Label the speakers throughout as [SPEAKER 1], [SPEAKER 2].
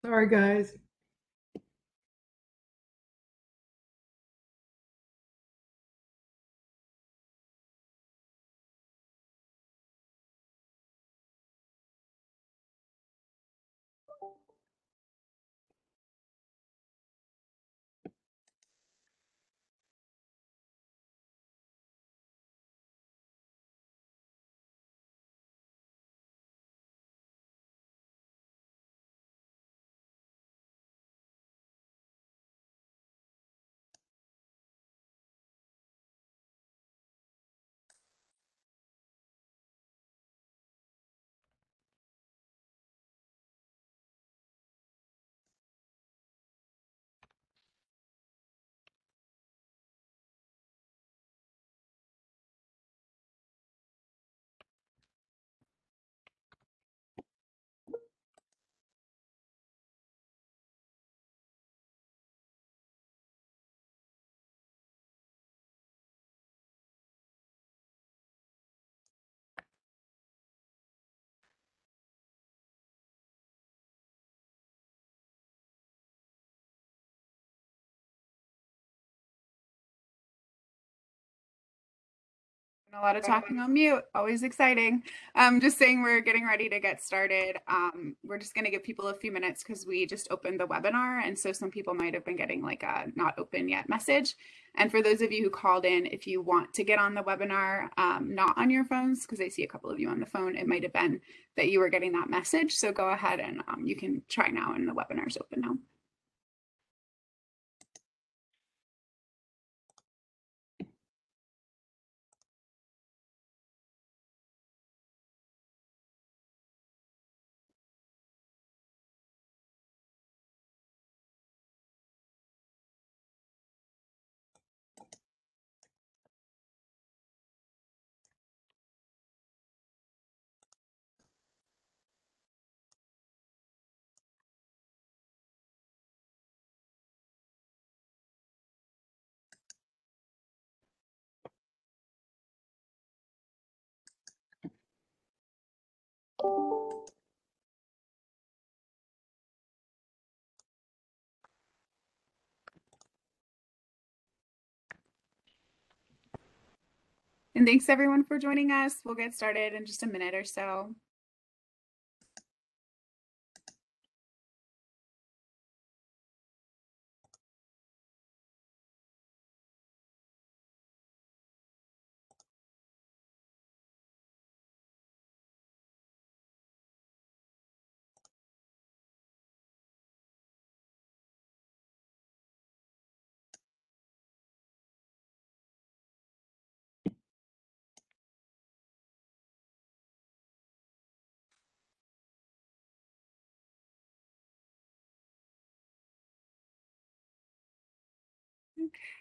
[SPEAKER 1] Sorry, guys.
[SPEAKER 2] A lot of talking on mute, always exciting. Just saying we're getting ready to get started. We're just going to give people a few minutes because we just opened the webinar. And so some people might have been getting like a not open yet message. And for those of you who called in, if you want to get on the webinar, not on your phones, because I see a couple of you on the phone, it might have been that you were getting that message. So go ahead and you can try now and the webinar's open now. And thanks everyone for joining us. We'll get started in just a minute or so.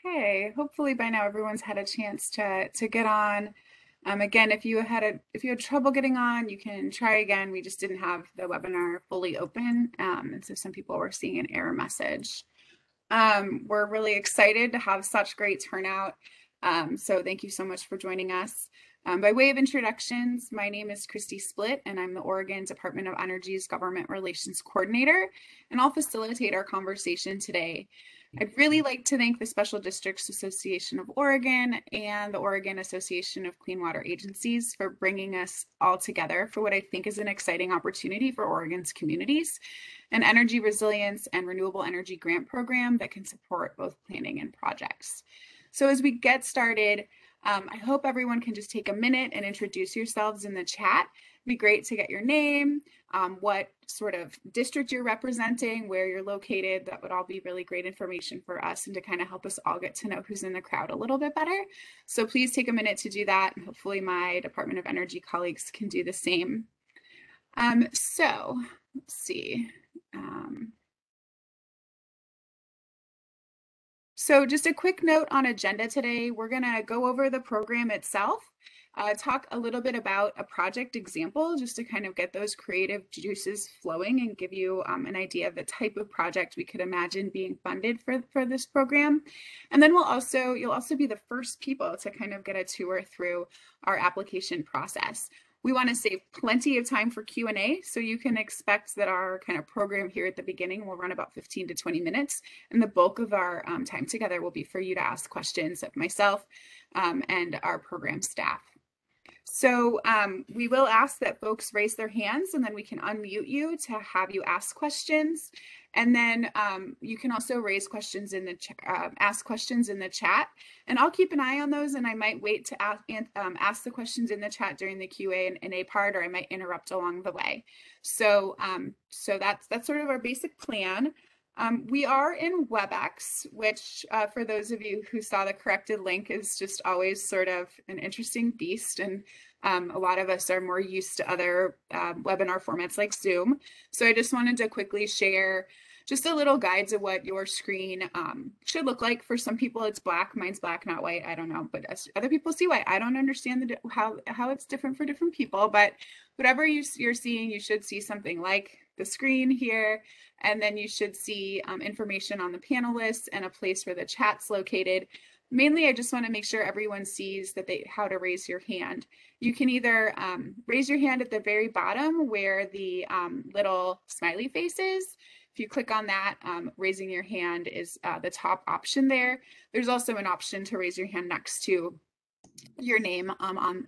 [SPEAKER 2] Okay, hopefully by now everyone's had a chance to get on. Again, if you had trouble getting on, you can try again. We just didn't have the webinar fully open, and so some people were seeing an error message. We're really excited to have such great turnout. So thank you so much for joining us. By way of introductions, my name is Christy Splitt, and I'm the Oregon Department of Energy's Government Relations Coordinator, and I'll facilitate our conversation today. I'd really like to thank the Special Districts Association of Oregon and the Oregon Association of Clean Water Agencies for bringing us all together for what I think is an exciting opportunity for Oregon's communities, an energy resilience and renewable energy grant program that can support both planning and projects. So as we get started, I hope everyone can just take a minute and introduce yourselves in the chat. It'd be great to get your name, what sort of district you're representing, where you're located. That would all be really great information for us and to kind of help us all get to know who's in the crowd a little bit better. So please take a minute to do that. And hopefully my Department of Energy colleagues can do the same. So let's see. So just a quick note on agenda today, we're gonna go over the program itself, talk a little bit about a project example just to kind of get those creative juices flowing and give you an idea of the type of project we could imagine being funded for this program. And then you'll also be the first people to kind of get a tour through our application process. We want to save plenty of time for Q&A, so you can expect that our kind of program here at the beginning will run about 15 to 20 minutes, and the bulk of our time together will be for you to ask questions of myself and our program staff. So we will ask that folks raise their hands, and then we can unmute you to have you ask questions. And then you can also raise questions in the ask questions in the chat, and I'll keep an eye on those. And I might wait to ask the questions in the chat during the Q&A part, or I might interrupt along the way. So so that's sort of our basic plan. We are in WebEx, which for those of you who saw the corrected link is just always sort of an interesting beast. And a lot of us are more used to other webinar formats like Zoom. So I just wanted to quickly share just a little guides of what your screen should look like. For some people, it's black. Mine's black, not white. I don't know, but other people see white. I don't understand how it's different for different people, but whatever you're seeing, you should see something like the screen here, and then you should see information on the panelists and a place where the chat's located. Mainly, I just want to make sure everyone sees that how to raise your hand. You can either raise your hand at the very bottom where the little smiley face is. If you click on that, raising your hand is the top option there. There's also an option to raise your hand next to your name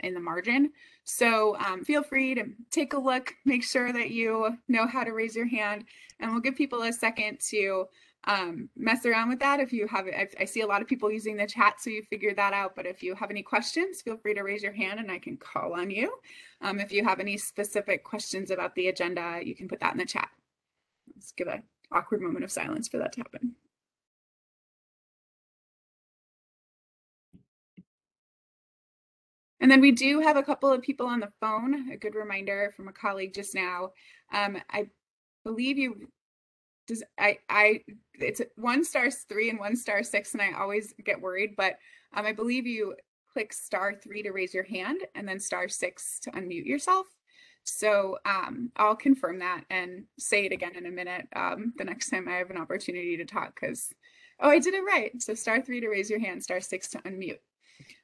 [SPEAKER 2] in the margin. So feel free to take a look, make sure that you know how to raise your hand, and we'll give people a second to mess around with that. If you have, I see a lot of people using the chat, so you figure that out. But if you have any questions, feel free to raise your hand and I can call on you. If you have any specific questions about the agenda, you can put that in the chat. Let's give an awkward moment of silence for that to happen. And then we do have a couple of people on the phone. A good reminder from a colleague just now. I believe you. It's 1*3 and 1*6, and I always get worried. But I believe you click *3 to raise your hand, and then *6 to unmute yourself. So I'll confirm that and say it again in a minute the next time I have an opportunity to talk. Because I did it right. So *3 to raise your hand, *6 to unmute.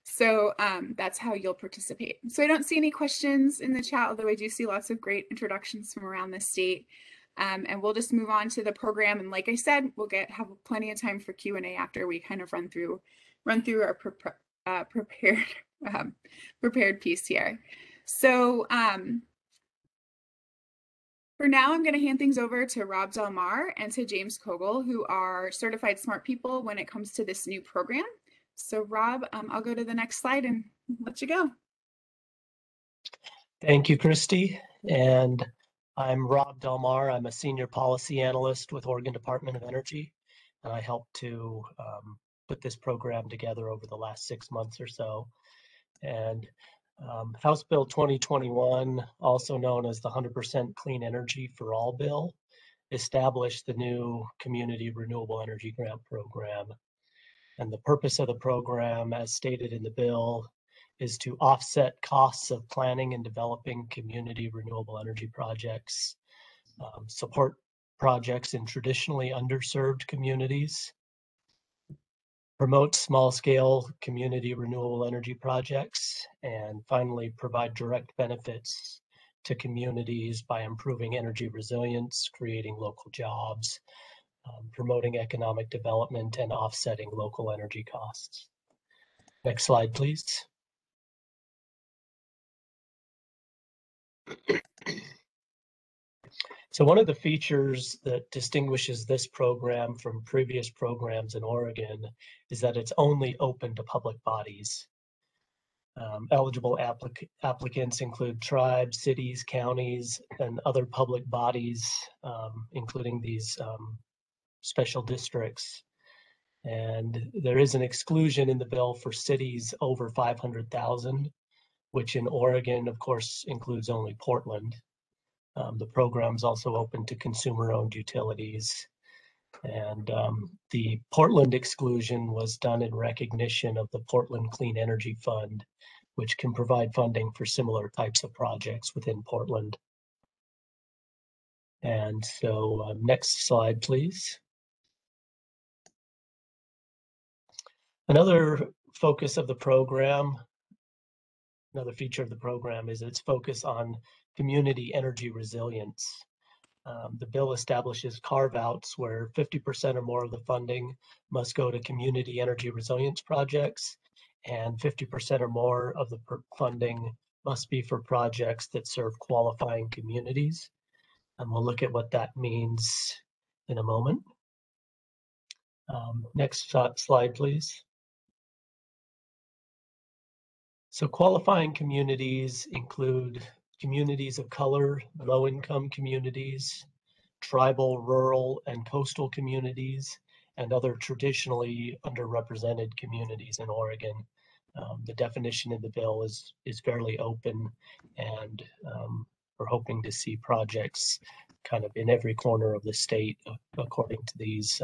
[SPEAKER 2] So that's how you'll participate. So I don't see any questions in the chat, although I do see lots of great introductions from around the state. And we'll just move on to the program. And like I said, we'll have plenty of time for Q&A after we kind of run through our prepared piece here. So for now, I'm going to hand things over to Rob Delmar and to James Kogel, who are certified smart people when it comes to this new program. So Rob, I'll go to the next slide and let you go.
[SPEAKER 1] Thank you, Christy. And I'm Rob Delmar. I'm a senior policy analyst with Oregon Department of Energy, and I helped to put this program together over the last 6 months or so. And House Bill 2021, also known as the 100% Clean Energy for All bill, established the new Community Renewable Energy Grant Program. And the purpose of the program, as stated in the bill, is to offset costs of planning and developing community renewable energy projects, support projects in traditionally underserved communities, promote small-scale community renewable energy projects, and finally provide direct benefits to communities by improving energy resilience, creating local jobs, promoting economic development, and offsetting local energy costs. Next slide, please. So one of the features that distinguishes this program from previous programs in Oregon is that it's only open to public bodies. Eligible applicants include tribes, cities, counties, and other public bodies, including these special districts. And there is an exclusion in the bill for cities over 500,000, which in Oregon, of course, includes only Portland. The program is also open to consumer-owned utilities. And the Portland exclusion was done in recognition of the Portland Clean Energy Fund, which can provide funding for similar types of projects within Portland. And so next slide, please. Another focus of the program Another feature of the program is its focus on community energy resilience. The bill establishes carve-outs where 50% or more of the funding must go to community energy resilience projects, and 50% or more of the funding must be for projects that serve qualifying communities. And we'll look at what that means in a moment. Next slide, please. So qualifying communities include communities of color, low-income communities, tribal, rural, and coastal communities, and other traditionally underrepresented communities in Oregon. The definition in the bill is fairly open, and we're hoping to see projects kind of in every corner of the state according to these,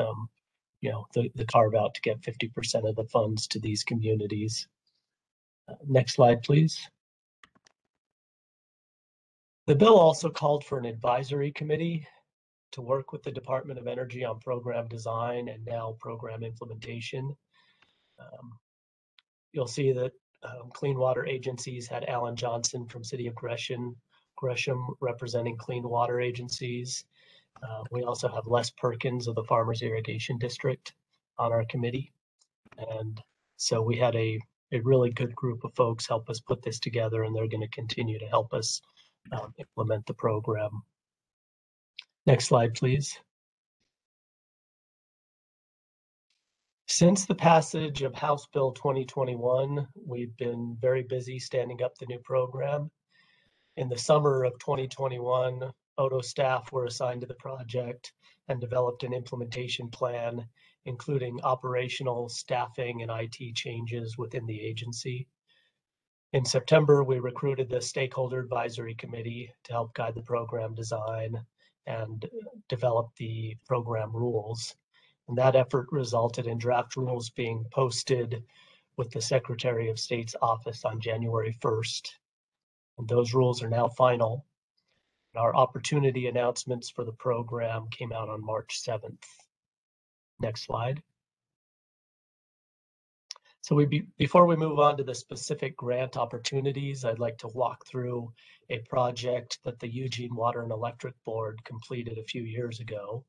[SPEAKER 1] the carve out to get 50% of the funds to these communities. Next slide, please. The bill also called for an advisory committee to work with the Department of Energy on program design and now program implementation. You'll see that clean water agencies had Alan Johnson from City of Gresham representing clean water agencies. We also have Les Perkins of the Farmers Irrigation District on our committee. And so we had a really good group of folks help us put this together, and they're going to continue to help us implement the program. Next slide, please. Since the passage of House Bill 2021, we've been very busy standing up the new program. In the summer of 2021, ODO staff were assigned to the project and developed an implementation plan, including operational, staffing, and IT changes within the agency. In September, we recruited the Stakeholder Advisory Committee to help guide the program design and develop the program rules. And that effort resulted in draft rules being posted with the Secretary of State's office on January 1st. And those rules are now final. Our opportunity announcements for the program came out on March 7th. Next slide. So before we move on to the specific grant opportunities, I'd like to walk through a project that the Eugene Water and Electric Board completed a few years ago.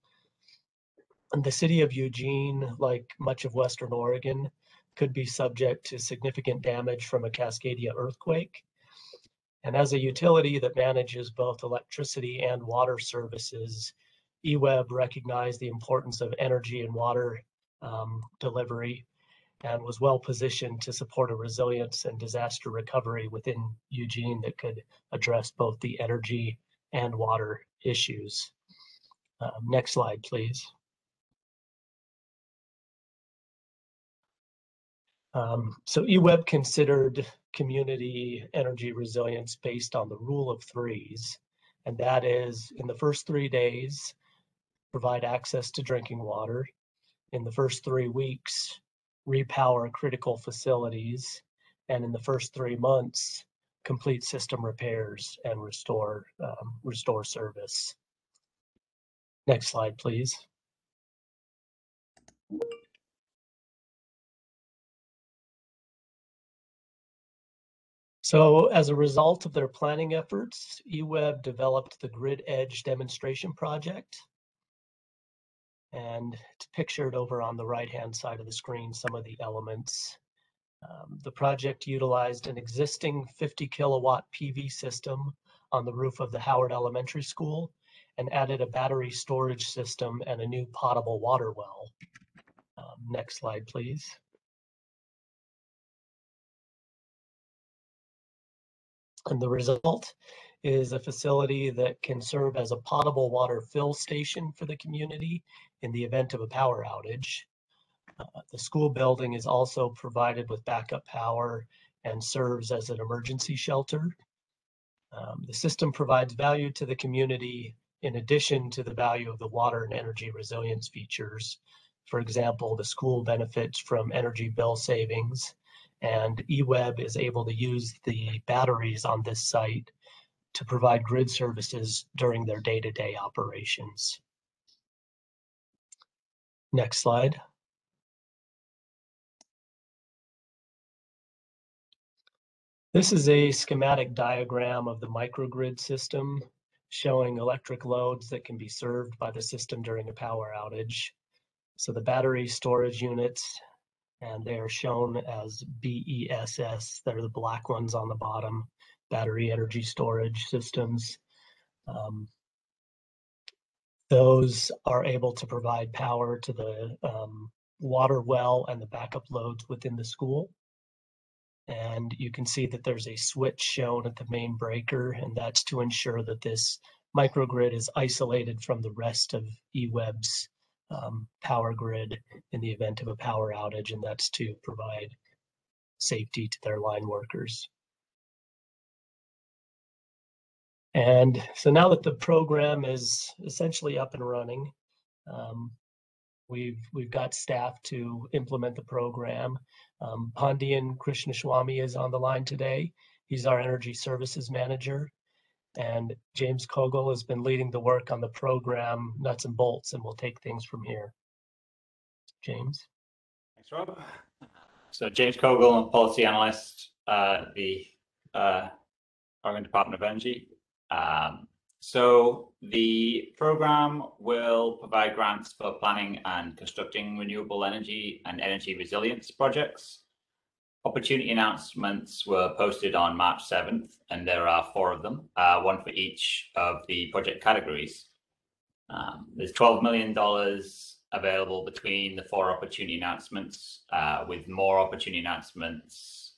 [SPEAKER 1] And the city of Eugene, like much of Western Oregon, could be subject to significant damage from a Cascadia earthquake. And as a utility that manages both electricity and water services, EWEB recognized the importance of energy and water delivery and was well positioned to support a resilience and disaster recovery within Eugene that could address both the energy and water issues. Next slide, please. So EWEB considered community energy resilience based on the rule of threes, and that is in the first 3 days, provide access to drinking water. In the first 3 weeks, repower critical facilities, and in the first 3 months, complete system repairs and restore service. Next slide, please. So as a result of their planning efforts, EWEB developed the Grid Edge demonstration project. And it's pictured over on the right-hand side of the screen, some of the elements. The project utilized an existing 50 kilowatt PV system on the roof of the Howard Elementary School and added a battery storage system and a new potable water well. Next slide, please. And the result is a facility that can serve as a potable water fill station for the community in the event of a power outage. The school building is also provided with backup power and serves as an emergency shelter. The system provides value to the community in addition to the value of the water and energy resilience features. For example, the school benefits from energy bill savings, and EWEB is able to use the batteries on this site to provide grid services during their day-to-day operations. Next slide. This is a schematic diagram of the microgrid system showing electric loads that can be served by the system during a power outage. So the battery storage units, and they are shown as BESS. They're the black ones on the bottom, battery energy storage systems. Those are able to provide power to the water well and the backup loads within the school. And you can see that there's a switch shown at the main breaker, and that's to ensure that this microgrid is isolated from the rest of eWeb's power grid in the event of a power outage, and that's to provide safety to their line workers. And so now that the program is essentially up and running, we've got staff to implement the program. Pandian Krishnaswamy is on the line today. He's our energy services manager. And James Kogel has been leading the work on the program nuts and bolts, and we'll take things from here. James.
[SPEAKER 3] Thanks, Rob. So James Kogel, I'm policy analyst at the Oregon Department of Energy. So the program will provide grants for planning and constructing renewable energy and energy resilience projects. Opportunity announcements were posted on March 7th, and there are 4 of them, one for each of the project categories. There's $12 million available between the 4 opportunity announcements, with more opportunity announcements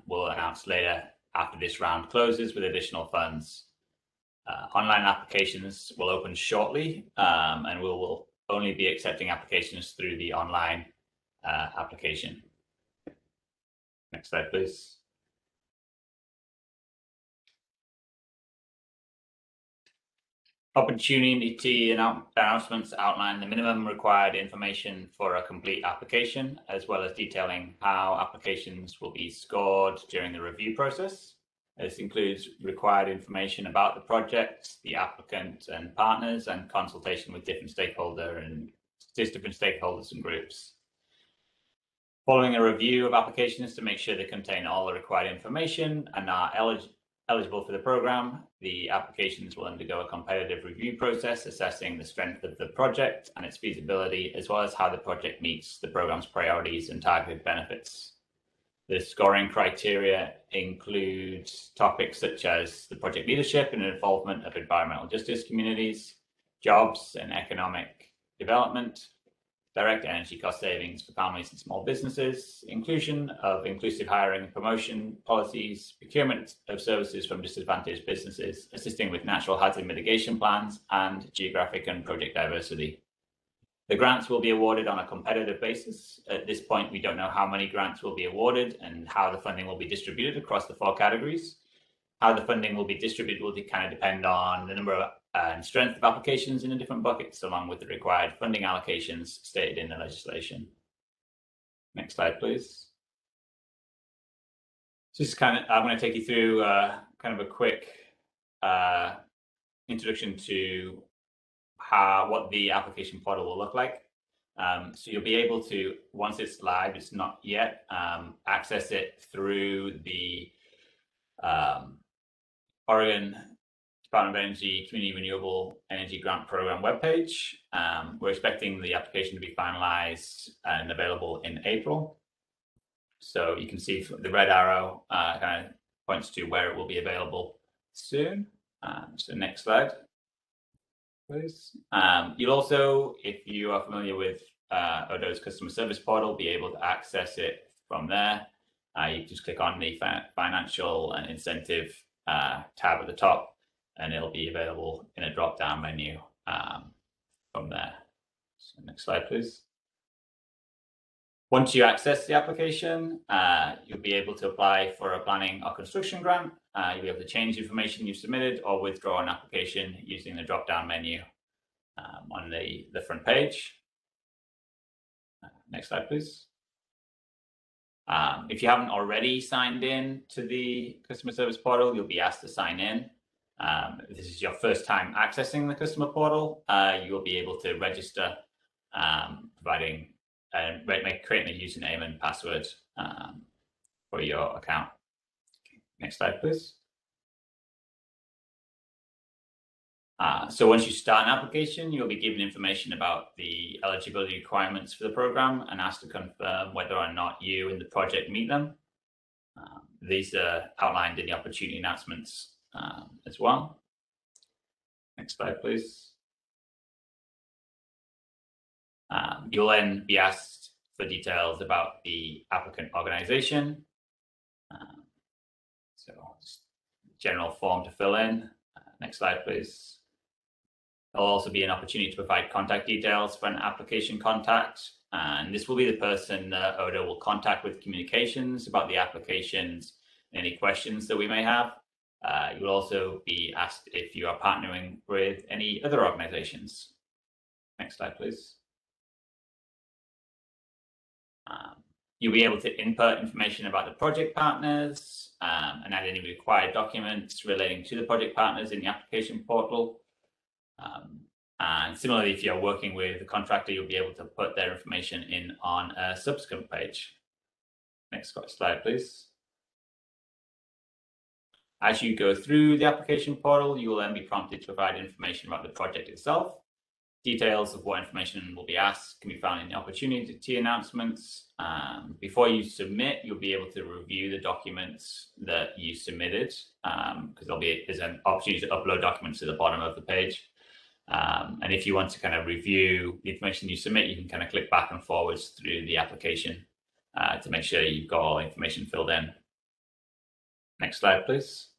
[SPEAKER 3] we'll announce later after this round closes with additional funds. Online applications will open shortly, and we will only be accepting applications through the online application. Next slide, please. Opportunity announcements outline the minimum required information for a complete application, as well as detailing how applications will be scored during the review process. This includes required information about the project, the applicant and partners, and consultation with different stakeholders and groups. Following a review of applications to make sure they contain all the required information and are eligible for the program, the applications will undergo a competitive review process assessing the strength of the project and its feasibility, as well as how the project meets the program's priorities and targeted benefits. The scoring criteria includes topics such as the project leadership and involvement of environmental justice communities, jobs and economic development, direct energy cost savings for families and small businesses, inclusion of inclusive hiring and promotion policies, procurement of services from disadvantaged businesses, assisting with natural hazard mitigation plans, and geographic and project diversity. The grants will be awarded on a competitive basis. At this point, we don't know how many grants will be awarded and how the funding will be distributed across the 4 categories. How the funding will be distributed will kind of depend on the number and strength of applications in the different buckets, along with the required funding allocations stated in the legislation. Next slide, please. So this is I'm going to take you through kind of a quick introduction to what the application portal will look like. So you'll be able to, once it's live, it's not yet, access it through the Oregon Department of Energy Community Renewable Energy Grant Program webpage. We're expecting the application to be finalized and available in April. So you can see the red arrow kind of points to where it will be available soon. So next slide, please. You'll also, if you are familiar with Odo's customer service portal, be able to access it from there. You just click on the financial and incentive tab at the top, and it'll be available in a drop-down menu from there. So next slide, please. Once you access the application, you'll be able to apply for a planning or construction grant. You'll be able to change information you've submitted or withdraw an application using the drop-down menu on the front page. Next slide, please. If you haven't already signed in to the customer service portal, you'll be asked to sign in. If this is your first time accessing the customer portal, you will be able to register, creating a username and password for your account. Next slide, please. So once you start an application, you'll be given information about the eligibility requirements for the program and asked to confirm whether or not you and the project meet them. These are outlined in the opportunity announcements as well. Next slide, please. You'll then be asked for details about the applicant organization. So just general form to fill in. Next slide, please. There'll also be an opportunity to provide contact details for an application contact. And this will be the person that ODO will contact with communications about the applications and any questions that we may have. You will also be asked if you are partnering with any other organizations. Next slide, please. You'll be able to input information about the project partners and add any required documents relating to the project partners in the application portal. And similarly, if you're working with a contractor, you'll be able to put their information in on a subsequent page. Next slide, please. As you go through the application portal, you will then be prompted to provide information about the project itself. Details of what information will be asked can be found in the opportunity announcements. Before you submit, you'll be able to review the documents that you submitted because there's an opportunity to upload documents to the bottom of the page. And if you want to kind of review the information you submit, you can kind of click back and forwards through the application to make sure you've got all the information filled in. Next slide, please.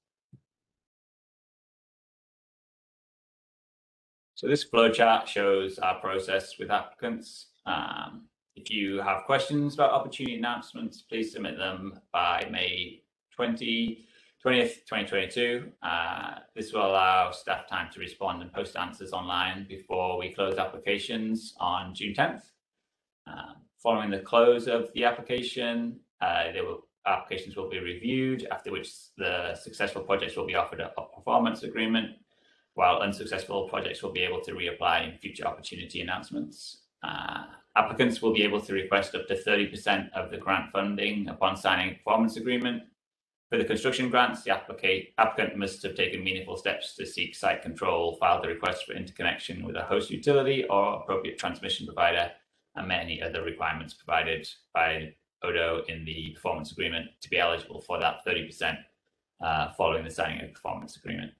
[SPEAKER 3] So this flowchart shows our process with applicants. If you have questions about opportunity announcements, please submit them by May 20th, 2022. This will allow staff time to respond and post answers online before we close applications on June 10th. Following the close of the application, applications will be reviewed, after which the successful projects will be offered a performance agreement, while unsuccessful projects will be able to reapply in future opportunity announcements. Applicants will be able to request up to 30% of the grant funding upon signing a performance agreement. For the construction grants, the applicant must have taken meaningful steps to seek site control, filed a request for interconnection with a host utility or appropriate transmission provider, and many other requirements provided by ODO in the performance agreement to be eligible for that 30% following the signing of the performance agreement.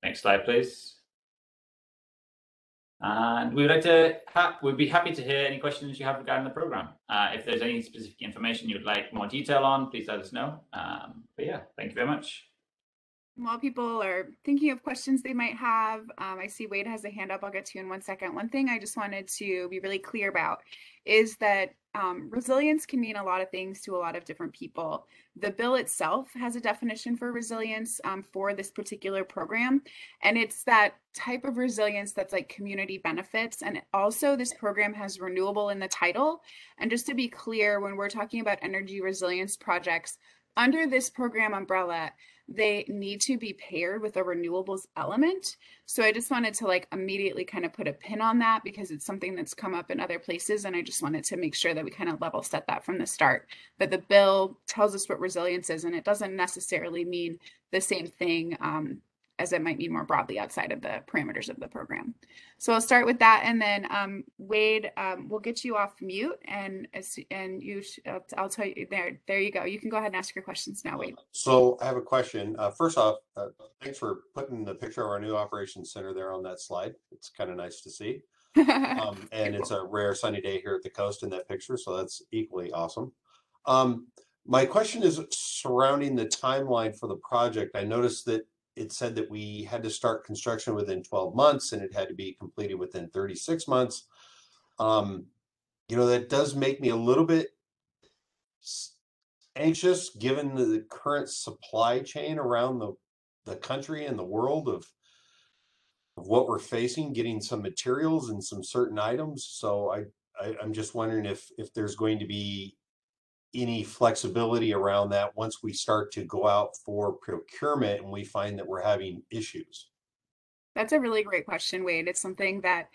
[SPEAKER 3] Next slide, please. And we'd be happy to hear any questions you have regarding the program. If there's any specific information you'd like more detail on, please let us know. But yeah, thank you very much.
[SPEAKER 2] While people are thinking of questions they might have, I see Wade has a hand up. I'll get to you in 1 second. One thing I just wanted to be really clear about is that resilience can mean a lot of things to a lot of different people. The bill itself has a definition for resilience for this particular program, and it's that type of resilience that's like community benefits. And also this program has renewable in the title. And just to be clear, when we're talking about energy resilience projects under this program umbrella, they need to be paired with a renewables element. So I just wanted to like immediately kind of put a pin on that because it's something that's come up in other places. And I just wanted to make sure that we kind of level set that from the start. But the bill tells us what resilience is, and it doesn't necessarily mean the same thing as it might mean more broadly outside of the parameters of the program. So I'll start with that, and then Wade, we'll get you off mute, and you, I'll tell you there you go. You can go ahead and ask your questions now, Wade.
[SPEAKER 4] So I have a question. First off, thanks for putting the picture of our new operations center there on that slide. It's kind of nice to see. And it's a rare sunny day here at the coast in that picture, so that's equally awesome. My question is surrounding the timeline for the project. I noticed that it said that we had to start construction within 12 months and it had to be completed within 36 months. You know, that does make me a little bit anxious given the current supply chain around the country and the world of what we're facing, getting some materials and some certain items. So I'm just wondering if there's going to be any flexibility around that once we start to go out for procurement and we find that we're having issues.
[SPEAKER 2] That's a really great question, Wade. It's something that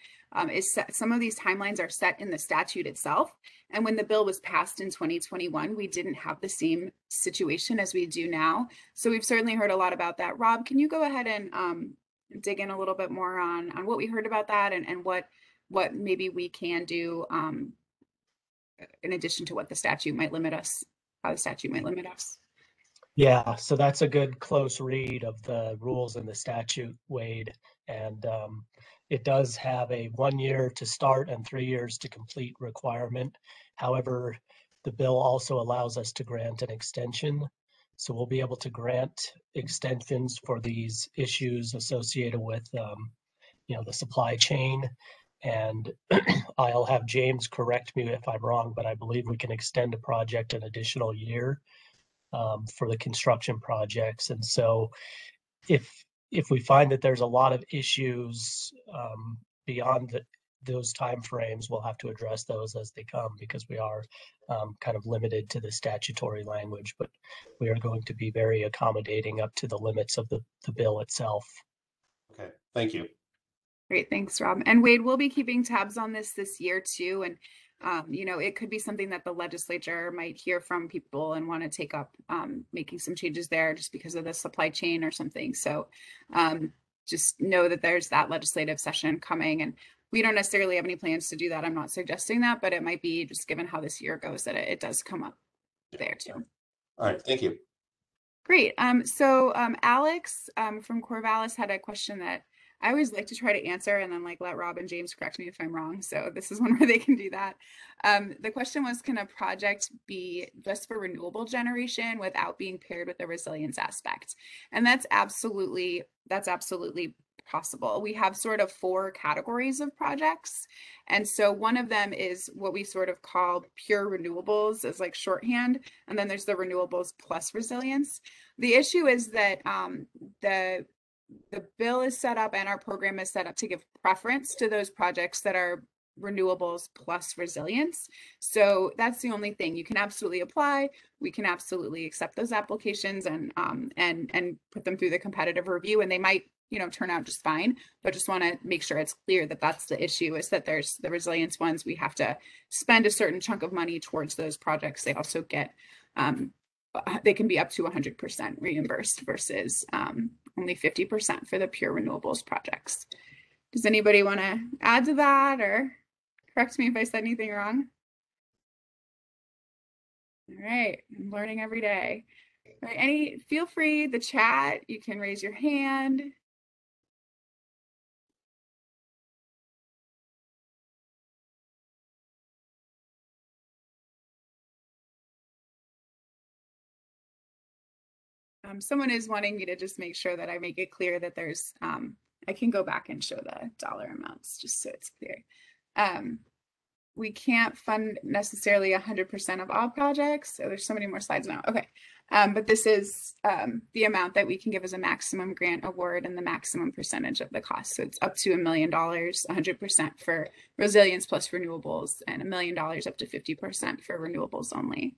[SPEAKER 2] is set. Some of these timelines are set in the statute itself. And when the bill was passed in 2021, we didn't have the same situation as we do now. So we've certainly heard a lot about that. Rob, can you go ahead and dig in a little bit more on what we heard about that and what maybe we can do in addition to what the statute might limit us, how the statute might limit us?
[SPEAKER 1] Yeah, so that's a good close read of the rules in the statute, Wade. And it does have a 1 year to start and 3 years to complete requirement. However, the bill also allows us to grant an extension. So we'll be able to grant extensions for these issues associated with the supply chain. And I'll have James correct me if I'm wrong, but I believe we can extend a project an additional year for the construction projects. And so if we find that there's a lot of issues beyond those timeframes, we'll have to address those as they come, because we are kind of limited to the statutory language, but we are going to be very accommodating up to the limits of the bill itself.
[SPEAKER 4] Okay, thank you.
[SPEAKER 2] Great, thanks, Rob. And Wade, we'll be keeping tabs on this year too. And it could be something that the legislature might hear from people and want to take up making some changes there just because of the supply chain or something. So just know that there's that legislative session coming, and we don't necessarily have any plans to do that. I'm not suggesting that, but it might be, just given how this year goes, that it does come up there too.
[SPEAKER 4] All right, thank you.
[SPEAKER 2] Great. So Alex from Corvallis had a question that I always like to try to answer and then let Rob and James correct me if I'm wrong. So this is one where they can do that. The question was, can a project be just for renewable generation without being paired with the resilience aspect? And that's absolutely possible. We have sort of 4 categories of projects. And so one of them is what we sort of call pure renewables, as shorthand. And then there's the renewables plus resilience. The issue is that the bill is set up and our program is set up to give preference to those projects that are renewables plus resilience. So that's the only thing. You can absolutely apply. We can absolutely accept those applications and put them through the competitive review, and they might turn out just fine. But just want to make sure it's clear that that's the issue, is that there's the resilience ones. We have to spend a certain chunk of money towards those projects. They also get they can be up to 100% reimbursed versus only 50% for the pure renewables projects. Does anybody want to add to that or correct me if I said anything wrong? All right, I'm learning every day. All right, feel free, the chat, you can raise your hand. Someone is wanting me to just make sure that I make it clear that there's, I can go back and show the dollar amounts just so it's clear. We can't fund necessarily 100% of all projects. So there's so many more slides now. Okay. But this is the amount that we can give as a maximum grant award and the maximum percentage of the cost. So it's up to $1 million, 100% for resilience plus renewables, and $1 million up to 50% for renewables only.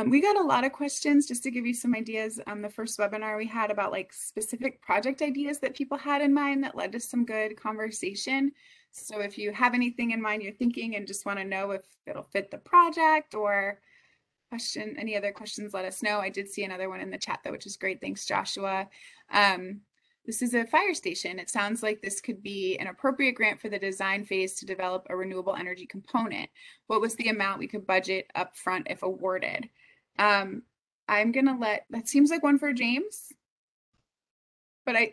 [SPEAKER 2] We got a lot of questions, just to give you some ideas. The first webinar we had about specific project ideas that people had in mind that led to some good conversation. So if you have anything in mind you're thinking and just want to know if it'll fit the project or any other questions, let us know. I did see another one in the chat though, which is great. Thanks, Joshua. This is a fire station. It sounds like this could be an appropriate grant for the design phase to develop a renewable energy component. What was the amount we could budget up front if awarded? I'm gonna that seems like one for James, but I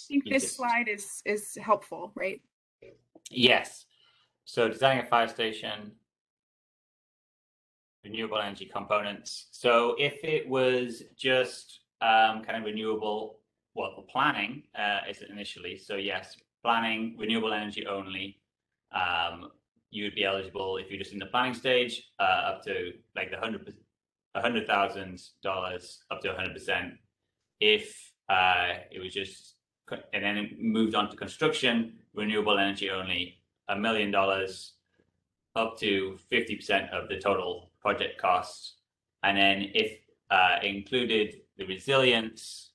[SPEAKER 2] think this slide is helpful, right?
[SPEAKER 3] Yes. So designing a fire station, renewable energy components. So if it was just kind of renewable, well, the planning is initially. So yes, planning, renewable energy only. You would be eligible if you're just in the planning stage, up to the $100,000 up to 100%. If it was just and then it moved on to construction, renewable energy only, $1 million up to 50% of the total project cost. And then if included the resilience,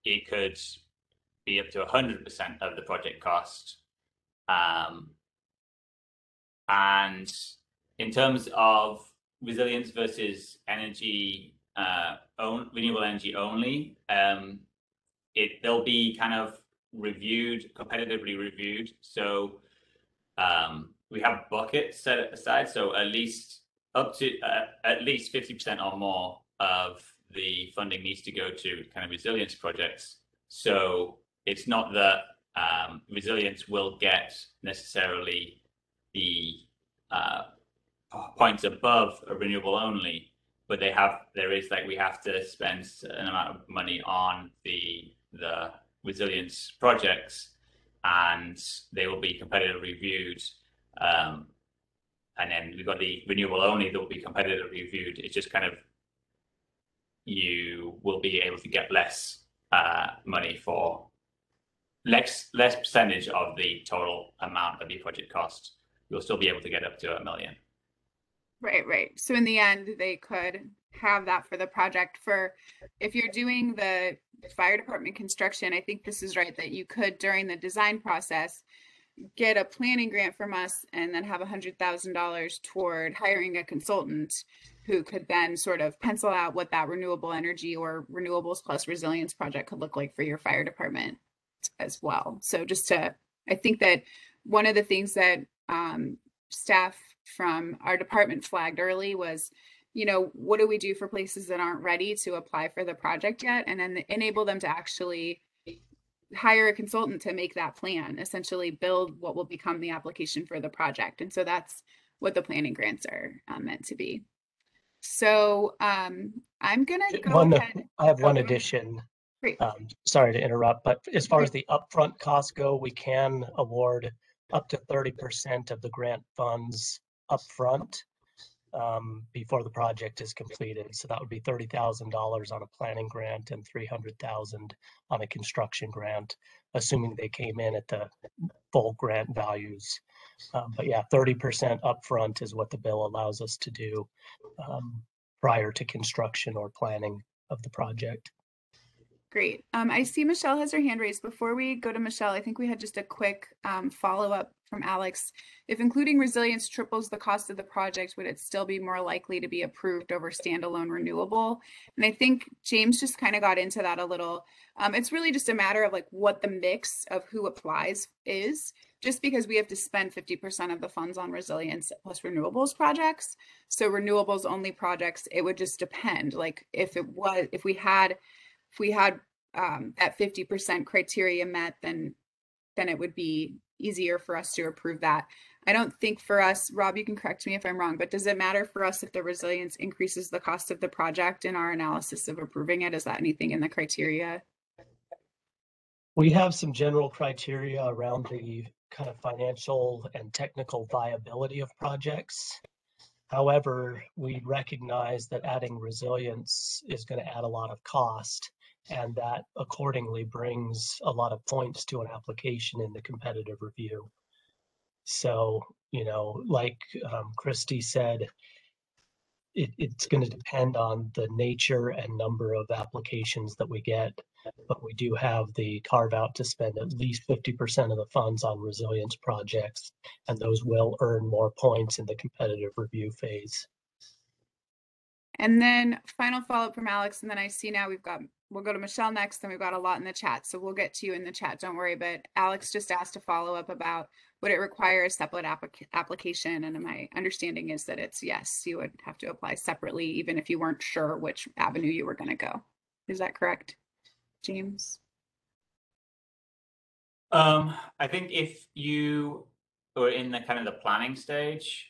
[SPEAKER 3] it could be up to 100% of the project cost. And in terms of resilience versus energy, renewable energy only, they'll be kind of reviewed, competitively reviewed. So we have buckets set aside, so at least up to at least 50% or more of the funding needs to go to kind of resilience projects. So it's not that resilience will get necessarily the points above a renewable only, but we have to spend an amount of money on the resilience projects, and they will be competitively reviewed. And then we've got the renewable only that will be competitively reviewed. It's just kind of, you will be able to get less money for less percentage of the total amount of the project cost. You'll still be able to get up to $1 million.
[SPEAKER 2] Right. So in the end, they could have that for the project. For if you're doing the fire department construction, I think this is right, that you could, during the design process, get a planning grant from us and then have $100,000 toward hiring a consultant who could then sort of pencil out what that renewable energy or renewables plus resilience project could look like for your fire department as well. So I think that one of the things that staff from our department flagged early was, what do we do for places that aren't ready to apply for the project yet? And then enable them to actually hire a consultant to make that plan, essentially build what will become the application for the project. And so that's what the planning grants are meant to be. So I'm gonna go ahead.
[SPEAKER 1] I have one addition.
[SPEAKER 2] Great.
[SPEAKER 1] Sorry to interrupt, but as far as the upfront costs go, we can award up to 30% of the grant funds upfront before the project is completed. So that would be $30,000 on a planning grant and $300,000 on a construction grant, assuming they came in at the full grant values. But yeah, 30% upfront is what the bill allows us to do prior to construction or planning of the project.
[SPEAKER 2] Great. I see Michelle has her hand raised. Before we go to Michelle, I think we had just a quick follow-up from Alex. If including resilience triples the cost of the project, would it still be more likely to be approved over standalone renewable? And I think James just kind of got into that a little. It's really just a matter of like what the mix of who applies is, just because we have to spend 50% of the funds on resilience plus renewables projects. So renewables only projects, it would just depend. Like if we had that 50% criteria met, then it would be easier for us to approve that. I don't think for us, Rob, you can correct me if I'm wrong, but does it matter for us if the resilience increases the cost of the project in our analysis of approving it? Is that anything in the criteria?
[SPEAKER 1] We have some general criteria around the kind of financial and technical viability of projects. However, we recognize that adding resilience is going to add a lot of cost, and that accordingly brings a lot of points to an application in the competitive review. So, like Christy said, it's going to depend on the nature and number of applications that we get, but we do have the carve out to spend at least 50% of the funds on resilience projects, and those will earn more points in the competitive review phase.
[SPEAKER 2] And then final follow-up from Alex, and then I see now we'll go to Michelle next, and we've got a lot in the chat, so we'll get to you in the chat, don't worry. But Alex just asked a follow-up about, would it require a separate application? And my understanding is that it's yes, you would have to apply separately, even if you weren't sure which avenue you were going to go. Is that correct, James?
[SPEAKER 3] I think if you were in the kind of the planning stage,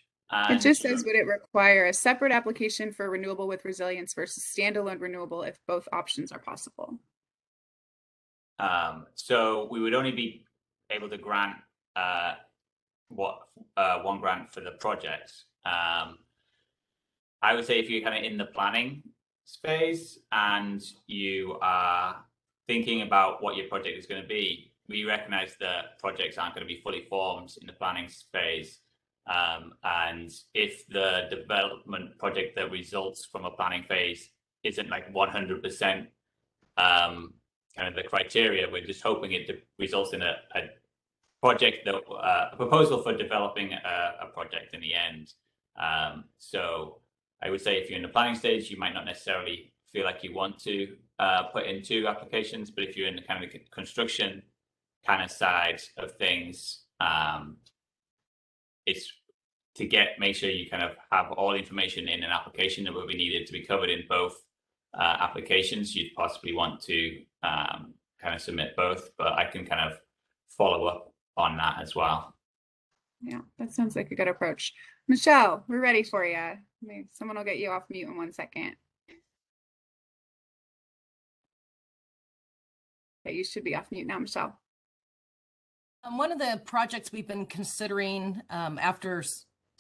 [SPEAKER 2] it just says, would it require a separate application for renewable with resilience versus standalone renewable if both options are possible?
[SPEAKER 3] So we would only be able to grant one grant for the project. I would say if you're kind of in the planning phase and you are thinking about what your project is going to be, we recognize that projects aren't going to be fully formed in the planning phase. And if the development project that results from a planning phase isn't like 100% kind of the criteria, we're just hoping it results in a project that a proposal for developing a project in the end. So I would say if you're in the planning stage, you might not necessarily feel like you want to put in 2 applications, but if you're in the kind of the construction kind of side of things, it's to make sure you kind of have all the information in an application that will be needed to be covered in both applications. You'd possibly want to kind of submit both, but I can kind of follow up on that as well.
[SPEAKER 2] Yeah, that sounds like a good approach. Michelle, we're ready for you. Maybe someone will get you off mute in 1 second. Okay, you should be off mute now, Michelle.
[SPEAKER 5] One of the projects we've been considering after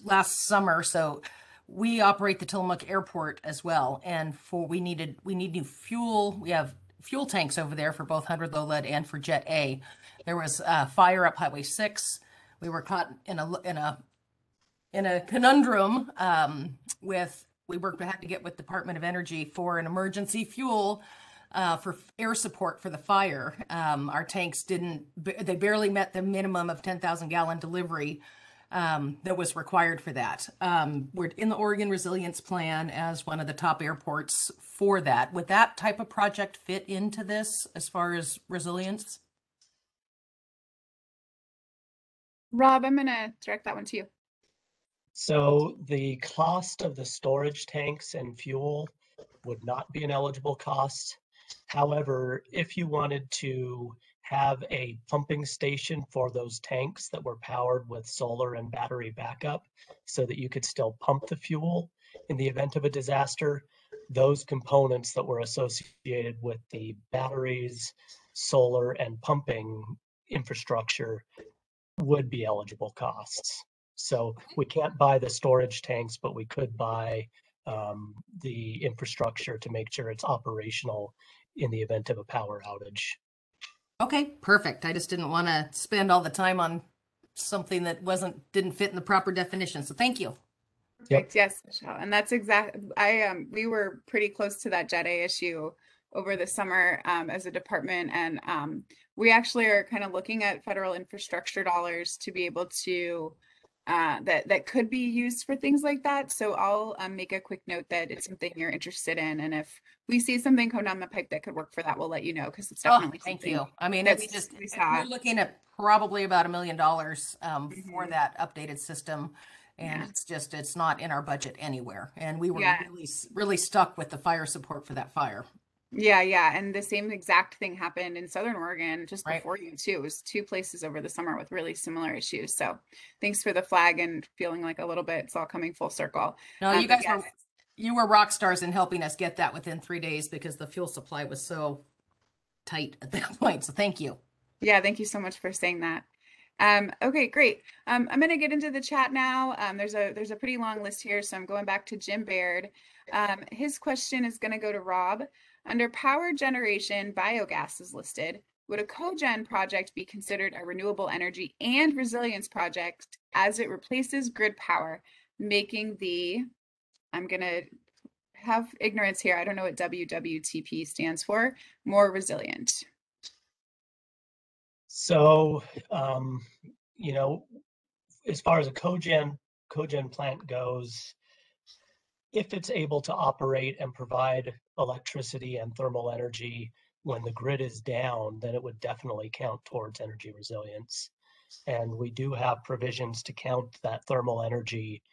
[SPEAKER 5] last summer, so we operate the Tillamook Airport as well, and we need new fuel. We have fuel tanks over there for both 100 low lead and for Jet A. There was a fire up Highway 6. We were caught in a conundrum we had to get with Department of Energy for an emergency fuel for air support for the fire. Our tanks they barely met the minimum of 10,000 gallon delivery that was required for that. We're in the Oregon Resilience Plan as one of the top airports for that. Would that type of project fit into this as far as resilience?
[SPEAKER 2] Rob, I'm gonna direct that one to you.
[SPEAKER 1] So the cost of the storage tanks and fuel would not be an eligible cost. However, if you wanted to have a pumping station for those tanks that were powered with solar and battery backup so that you could still pump the fuel in the event of a disaster, those components that were associated with the batteries, solar, and pumping infrastructure would be eligible costs. So we can't buy the storage tanks, but we could buy the infrastructure to make sure it's operational in the event of a power outage.
[SPEAKER 5] Okay, perfect. I just didn't want to spend all the time on something that didn't fit in the proper definition. So thank you.
[SPEAKER 2] Perfect. Yes, Michelle. And that's we were pretty close to that Jet A issue over the summer as a department. And we actually are kind of looking at federal infrastructure dollars to be able to that could be used for things like that. So I'll make a quick note that it's something you're interested in, and if we see something come down the pipe that could work for that, we'll let you know, because it's definitely
[SPEAKER 5] thank you. I mean, we're looking at probably about $1 million for that updated system, and it's not in our budget anywhere, and we were really stuck with the fire support for that fire.
[SPEAKER 2] Yeah. And the same exact thing happened in Southern Oregon just before you too. It was 2 places over the summer with really similar issues. So thanks for the flag and feeling like a little bit it's all coming full circle.
[SPEAKER 5] No, you guys you were rock stars in helping us get that within 3 days because the fuel supply was so tight at that point. So thank you.
[SPEAKER 2] Yeah, thank you so much for saying that. Okay, great. I'm going to get into the chat now. There's a pretty long list here, so I'm going back to Jim Baird. His question is going to go to Rob. Under power generation, biogas is listed. Would a cogen project be considered a renewable energy and resilience project as it replaces grid power, making I'm going to have ignorance here, I don't know what WWTP stands for, more resilient?
[SPEAKER 1] So, as far as a cogen plant goes, if it's able to operate and provide electricity and thermal energy when the grid is down, then it would definitely count towards energy resilience. And we do have provisions to count that thermal energy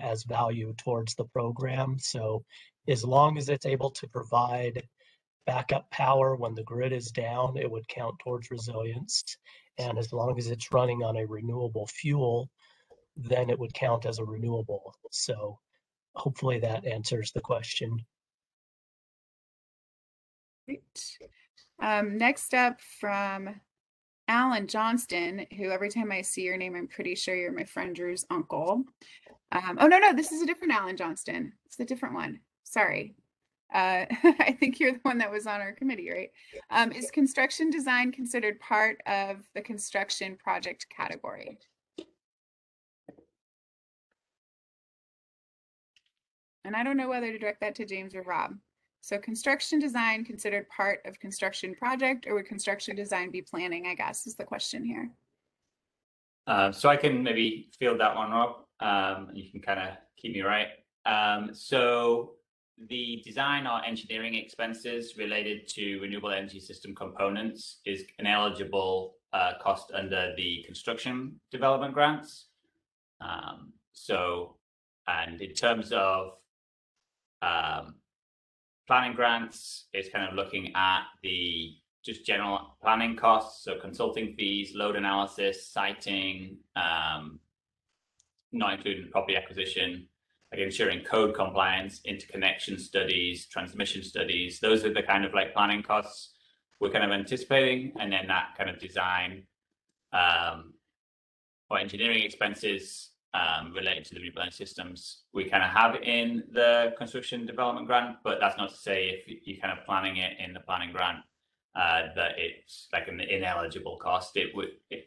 [SPEAKER 1] as value towards the program. So as long as it's able to provide backup power when the grid is down, it would count towards resilience. And as long as it's running on a renewable fuel, then it would count as a renewable. So hopefully that answers the question.
[SPEAKER 2] Great. Next up from Alan Johnston, who every time I see your name, I'm pretty sure you're my friend Drew's uncle. Oh, no, this is a different Alan Johnston. It's a different one. Sorry. I think you're the one that was on our committee, right? Is construction design considered part of the construction project category? And I don't know whether to direct that to James or Rob. So construction design considered part of construction project, or would construction design be planning, I guess, is the question here.
[SPEAKER 3] So I can maybe field that one, Rob. You can kind of keep me right. So the design or engineering expenses related to renewable energy system components is an eligible cost under the construction development grants. And in terms of planning grants, it's kind of looking at the just general planning costs, so consulting fees, load analysis, siting, not including property acquisition, like ensuring code compliance, interconnection studies, transmission studies. Those are the kind of like planning costs we're kind of anticipating, and then that kind of design or engineering expenses related to the renewable energy systems we kind of have in the construction development grant, but that's not to say if you're kind of planning it in the planning grant that it's like an ineligible cost.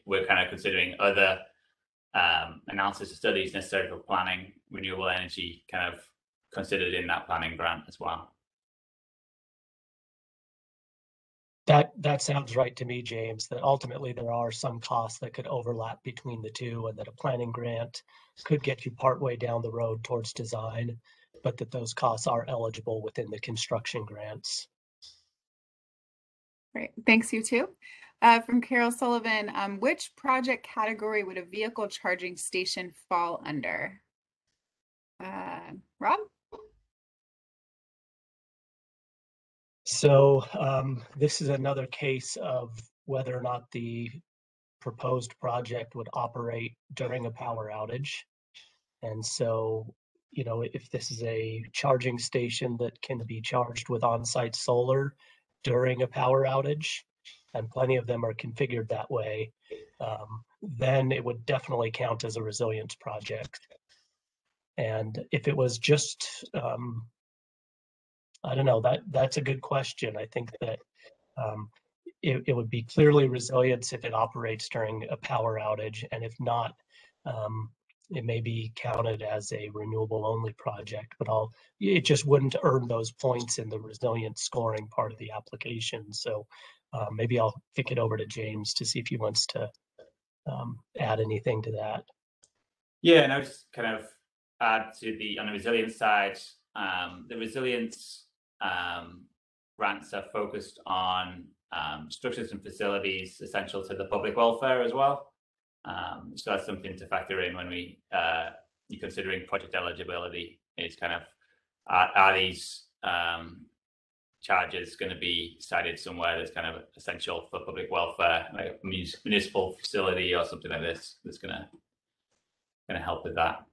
[SPEAKER 3] We're kind of considering other analysis of studies necessary for planning renewable energy kind of considered in that planning grant as well.
[SPEAKER 1] That sounds right to me, James, that ultimately there are some costs that could overlap between the two, and that a planning grant could get you partway down the road towards design, but that those costs are eligible within the construction grants.
[SPEAKER 2] Great, thanks you too. From Carol Sullivan, which project category would a vehicle charging station fall under? Rob?
[SPEAKER 1] So this is another case of whether or not the proposed project would operate during a power outage. And so, you know, if this is a charging station that can be charged with on-site solar during a power outage, and plenty of them are configured that way, then it would definitely count as a resilience project. And if it was just, I don't know, that's a good question. I think that it would be clearly resilience if it operates during a power outage, and if not, it may be counted as a renewable only project, but it just wouldn't earn those points in the resilience scoring part of the application. So maybe I'll kick it over to James to see if he wants to add anything to that.
[SPEAKER 3] Yeah, and I would just kind of add to on the resilience side, the resilience grants are focused on structures and facilities essential to the public welfare as well. So that's something to factor in when you're considering project eligibility. It's kind of, are these charges going to be cited somewhere that's kind of essential for public welfare, like a municipal facility or something like this, that's going to help with that.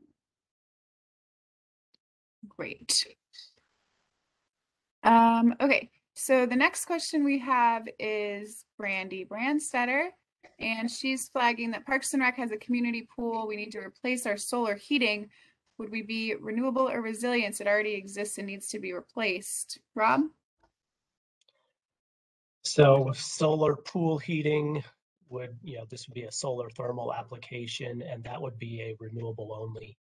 [SPEAKER 2] Great. Okay, so the next question we have is Brandy Brandstetter, and she's flagging that Parks and Rec has a community pool. We need to replace our solar heating. Would we be renewable or resilience? It already exists and needs to be replaced. Rob?
[SPEAKER 1] So solar pool heating this would be a solar thermal application, and that would be a renewable only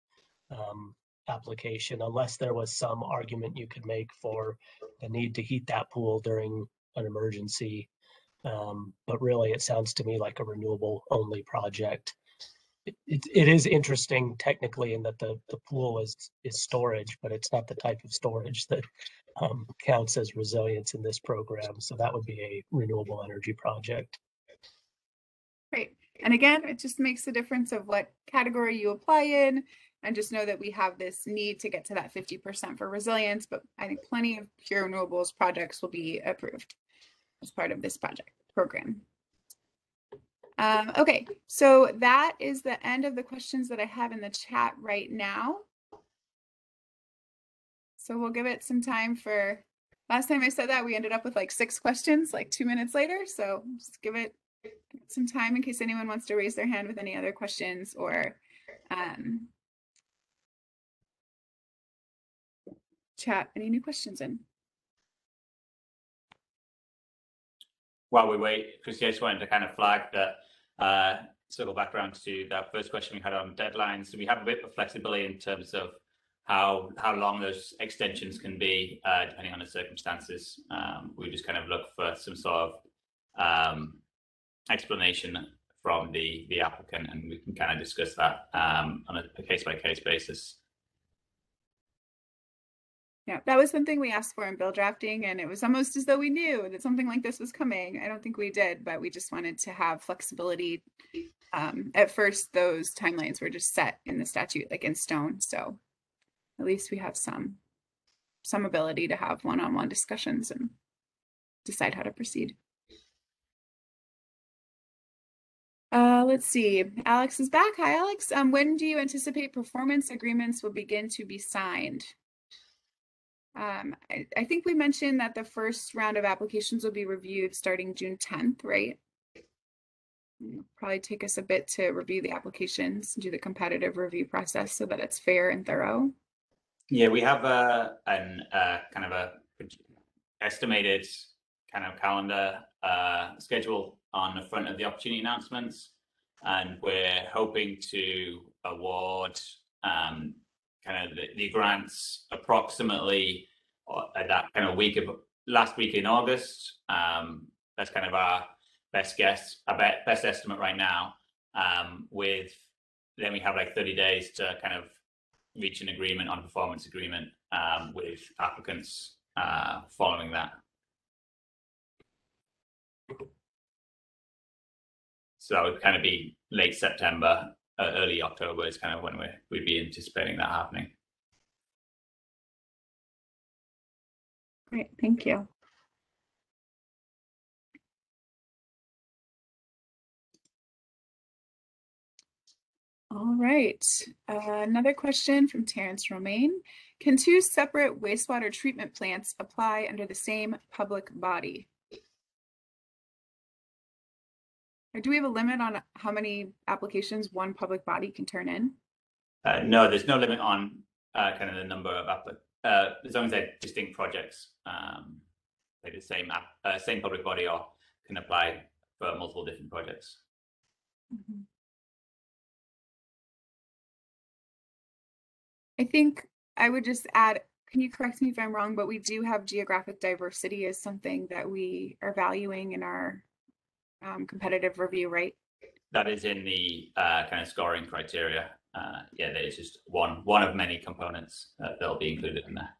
[SPEAKER 1] application, unless there was some argument you could make for the need to heat that pool during an emergency. But really, it sounds to me like a renewable only project. It is interesting technically in that the pool is storage, but it's not the type of storage that counts as resilience in this program. So that would be a renewable energy project.
[SPEAKER 2] Great. And again, it just makes a difference of what category you apply in, and just know that we have this need to get to that 50% for resilience, but I think plenty of pure renewables projects will be approved as part of this project program. Okay, so that is the end of the questions that I have in the chat right now. So we'll give it some time for, last time I said that, we ended up with like 6 questions, like 2 minutes later. So just give it some time in case anyone wants to raise their hand with any other questions or chat any new questions in.
[SPEAKER 3] while we wait, Chris, I just wanted to kind of flag that, circle back around to that first question we had on deadlines. So we have a bit of flexibility in terms of how long those extensions can be, depending on the circumstances. We just kind of look for some sort of explanation from the applicant, and we can kind of discuss that on a case-by-case basis.
[SPEAKER 2] Yeah, that was something we asked for in bill drafting, and it was almost as though we knew that something like this was coming. I don't think we did, but we just wanted to have flexibility. At first, those timelines were just set in the statute, like in stone. So at least we have some ability to have one-on-one discussions and decide how to proceed. Let's see. Alex is back. Hi, Alex. When do you anticipate performance agreements will begin to be signed? I think we mentioned that the first round of applications will be reviewed starting June 10th, right? It'll probably take us a bit to review the applications, do the competitive review process so that it's fair and thorough.
[SPEAKER 3] Yeah, we have kind of a estimated kind of calendar schedule on the front of the opportunity announcements, and we're hoping to award kind of the grants approximately at that kind of last week in August. That's kind of our best guess, our best estimate right now. Then we have like 30 days to kind of reach an agreement on performance agreement with applicants following that. So that would kind of be late September, early October is kind of when we'd be anticipating that happening.
[SPEAKER 2] Great, thank you. All right, another question from Terrence Romaine. Can two separate wastewater treatment plants apply under the same public body? Or do we have a limit on how many applications one public body can turn in?
[SPEAKER 3] No, there's no limit on kind of the number of as long as they're distinct projects, like the same public body or can apply for multiple different projects.
[SPEAKER 2] Mm-hmm. I think I would just add, can you correct me if I'm wrong, but we do have geographic diversity as something that we are valuing in our competitive review, right?
[SPEAKER 3] That is in the kind of scoring criteria. Yeah, that is just one of many components that'll be included in there.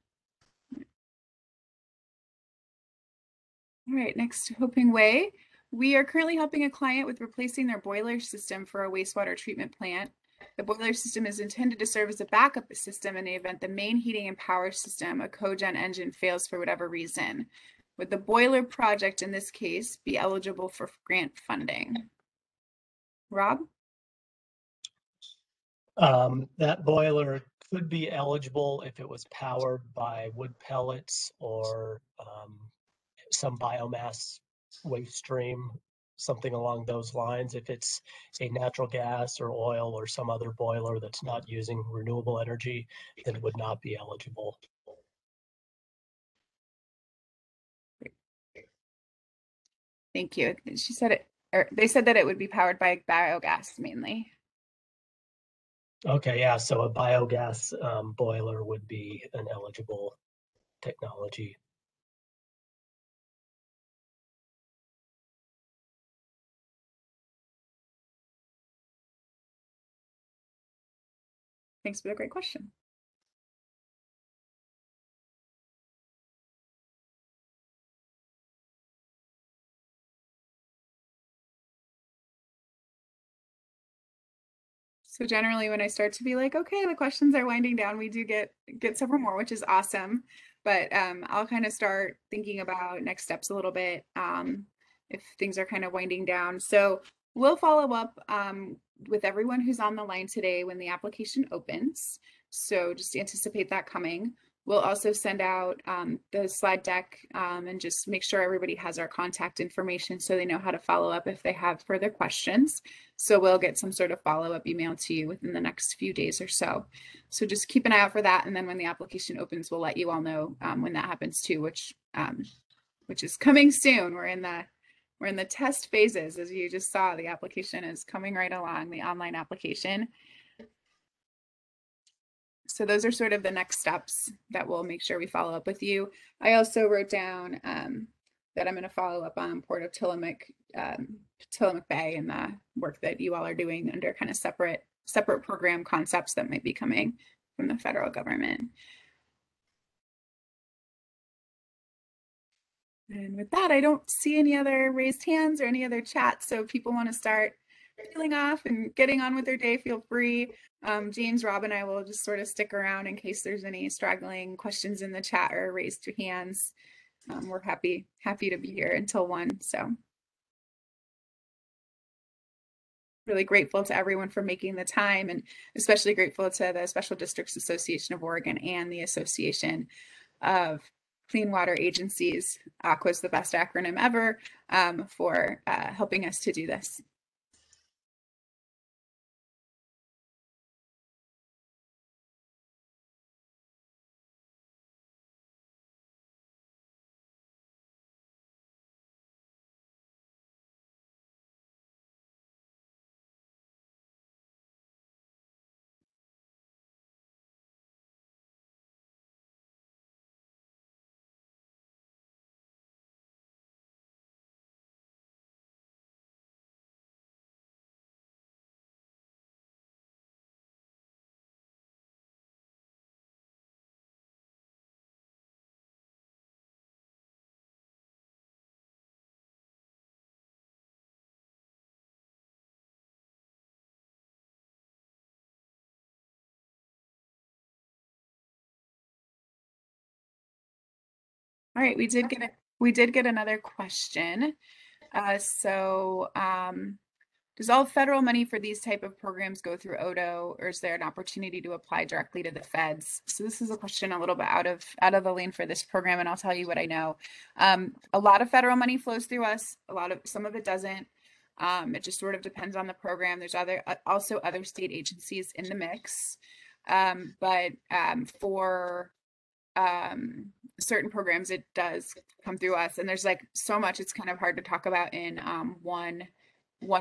[SPEAKER 2] All right, next, Hoping Way. We are currently helping a client with replacing their boiler system for a wastewater treatment plant. The boiler system is intended to serve as a backup system in the event the main heating and power system, a cogen engine, fails for whatever reason. Would the boiler project in this case be eligible for grant funding? Rob?
[SPEAKER 1] That boiler could be eligible if it was powered by wood pellets or some biomass waste stream, something along those lines. If it's a natural gas or oil or some other boiler that's not using renewable energy, then it would not be eligible.
[SPEAKER 2] Thank you. She said it, or they said that it would be powered by biogas mainly.
[SPEAKER 1] Okay, yeah, so a biogas boiler would be an eligible technology.
[SPEAKER 2] Thanks for the great question. So generally when I start to be like, okay, the questions are winding down, we do get several more, which is awesome. But I'll kind of start thinking about next steps a little bit if things are kind of winding down. So we'll follow up with everyone who's on the line today when the application opens. So just anticipate that coming. We'll also send out the slide deck and just make sure everybody has our contact information so they know how to follow up if they have further questions. So we'll get some sort of follow-up email to you within the next few days or so. So just keep an eye out for that. And then when the application opens, we'll let you all know when that happens too, which is coming soon. We're in the We're in the test phases. As you just saw, the application is coming right along, the online application. So those are sort of the next steps that we'll make sure we follow up with you. I also wrote down that I'm going to follow up on Port of Tillamook Bay and the work that you all are doing under kind of separate program concepts that might be coming from the federal government. And with that, I don't see any other raised hands or any other chats. So if people want to start peeling off and getting on with their day, feel free. James, Rob, and I will just sort of stick around in case there's any straggling questions in the chat or raised hands. We're happy to be here until 1. So really grateful to everyone for making the time, and especially grateful to the Special Districts Association of Oregon and the Association of Clean Water Agencies. ACWA is the best acronym ever, for helping us to do this. All right, we did get another question. Does all federal money for these type of programs go through ODO, or is there an opportunity to apply directly to the feds? So this is a question a little bit out of the lane for this program, and I'll tell you what I know. A lot of federal money flows through us. Some of it doesn't. It just sort of depends on the program. There's also other state agencies in the mix, but for certain programs it does come through us, and there's like so much it's kind of hard to talk about in one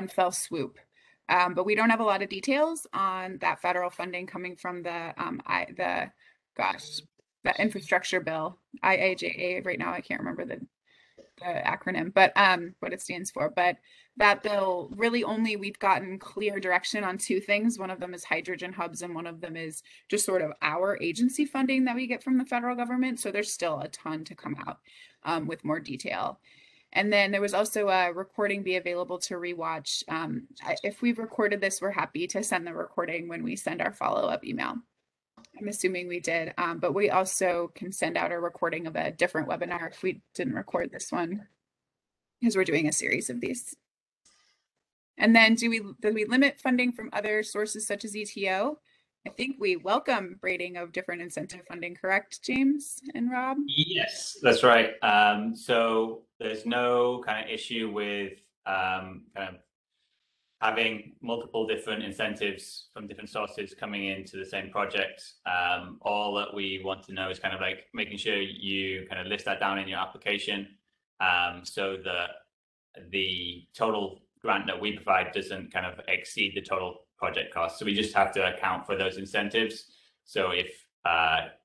[SPEAKER 2] fell swoop, but we don't have a lot of details on that federal funding coming from the infrastructure bill, IIJA. Right now I can't remember the acronym, but what it stands for. But that bill, really only we've gotten clear direction on 2 things. One of them is hydrogen hubs, and one of them is just sort of our agency funding that we get from the federal government. So there's still a ton to come out with more detail. And then there was also a recording be available to rewatch. If we've recorded this, we're happy to send the recording when we send our follow-up email. I'm assuming we did, but we also can send out a recording of a different webinar if we didn't record this one, because we're doing a series of these. And then do we limit funding from other sources such as ETO? I think we welcome braiding of different incentive funding, correct, James and Rob?
[SPEAKER 3] Yes, that's right. So there's no kind of issue with kind of having multiple different incentives from different sources coming into the same project. All that we want to know is kind of like making sure you kind of list that down in your application, so that the total grant that we provide doesn't kind of exceed the total project cost. So we just have to account for those incentives. So if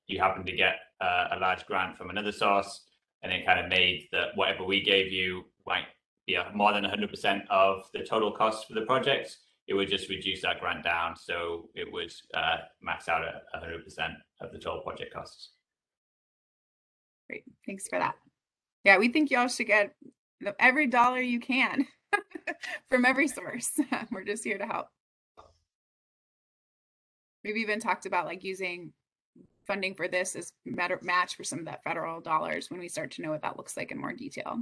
[SPEAKER 3] you happen to get a large grant from another source, and it kind of made that whatever we gave you might be more than 100% of the total cost for the project, it would just reduce that grant down. So it would max out at 100% of the total project costs.
[SPEAKER 2] Great, thanks for that. Yeah, we think y'all should get every dollar you can from every source. We're just here to help. We've even talked about like using funding for this as match for some of that federal dollars when we start to know what that looks like in more detail.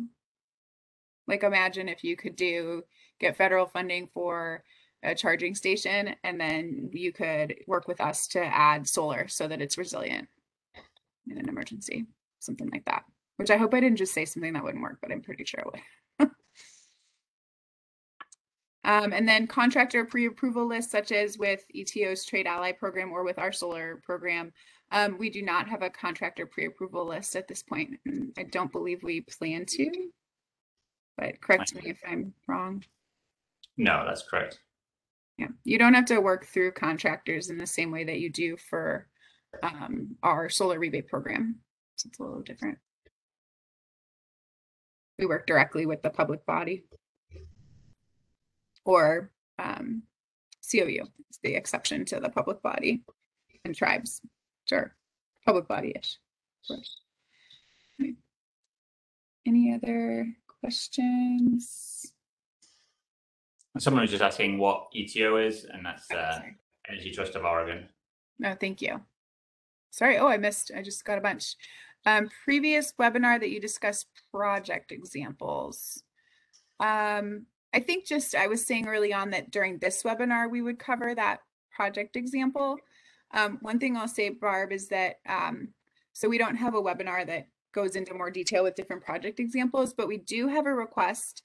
[SPEAKER 2] Like imagine if you could get federal funding for a charging station, and then you could work with us to add solar so that it's resilient in an emergency, something like that. Which I hope I didn't just say something that wouldn't work, but I'm pretty sure it would. And then contractor pre-approval lists, such as with ETO's Trade Ally program or with our solar program. We do not have a contractor pre-approval list at this point. I don't believe we plan to. but correct me if I'm wrong.
[SPEAKER 3] No, that's correct.
[SPEAKER 2] Yeah, you don't have to work through contractors in the same way that you do for our solar rebate program. So it's a little different. We work directly with the public body or COU is the exception to the public body and tribes. Sure, public body-ish. Of course. Okay. Any other questions?
[SPEAKER 3] Someone was just asking what ETO is, and that's
[SPEAKER 2] Sorry.
[SPEAKER 3] Energy Trust of Oregon.
[SPEAKER 2] No, thank you. Sorry. Oh, I just got a bunch. Previous webinar that you discussed project examples. I think I was saying early on that during this webinar, we would cover that project example. One thing I'll say, Barb, is that, so we don't have a webinar that goes into more detail with different project examples, but we do have a request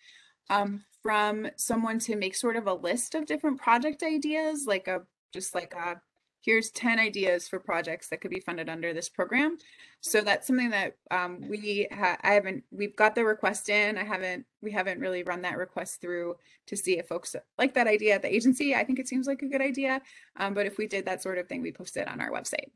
[SPEAKER 2] from someone to make sort of a list of different project ideas, here's 10 ideas for projects that could be funded under this program. So that's something that we've got the request in. We haven't really run that request through to see if folks like that idea at the agency. I think it seems like a good idea. But if we did that sort of thing, we post it on our website.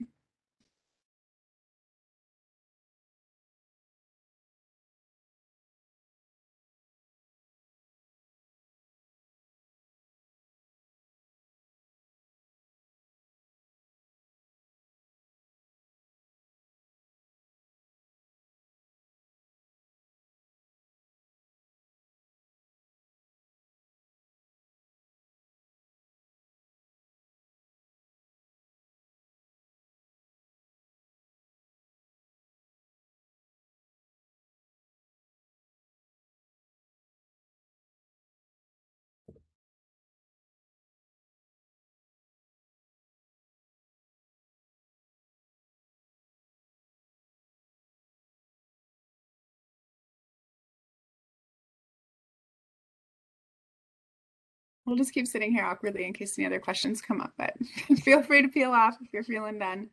[SPEAKER 2] We'll just keep sitting here awkwardly in case any other questions come up, but feel free to peel off if you're feeling done.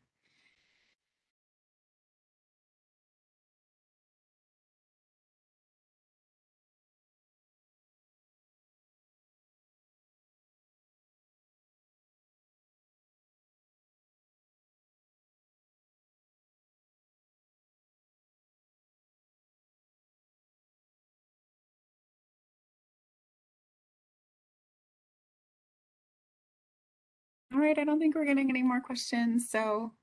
[SPEAKER 2] All right, I don't think we're getting any more questions, so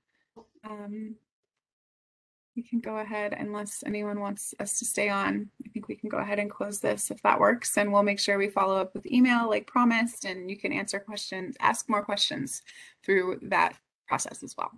[SPEAKER 2] we can go ahead, unless anyone wants us to stay on. I think we can go ahead and close this if that works, and we'll make sure we follow up with email like promised, and you can answer questions, ask more questions through that process as well.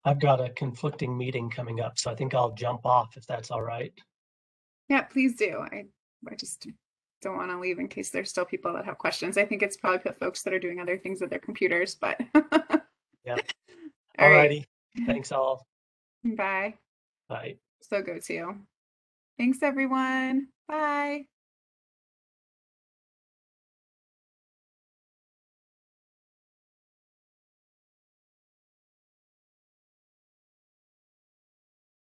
[SPEAKER 1] I've got a conflicting meeting coming up, so I think I'll jump off if that's all right.
[SPEAKER 2] Yeah, please do. I just don't want to leave in case there's still people that have questions. I think it's probably the folks that are doing other things with their computers, but
[SPEAKER 1] Yeah.
[SPEAKER 2] All
[SPEAKER 1] All
[SPEAKER 2] right.
[SPEAKER 1] righty. Thanks all.
[SPEAKER 2] Bye.
[SPEAKER 1] Bye.
[SPEAKER 2] So go to. Thanks everyone. Bye.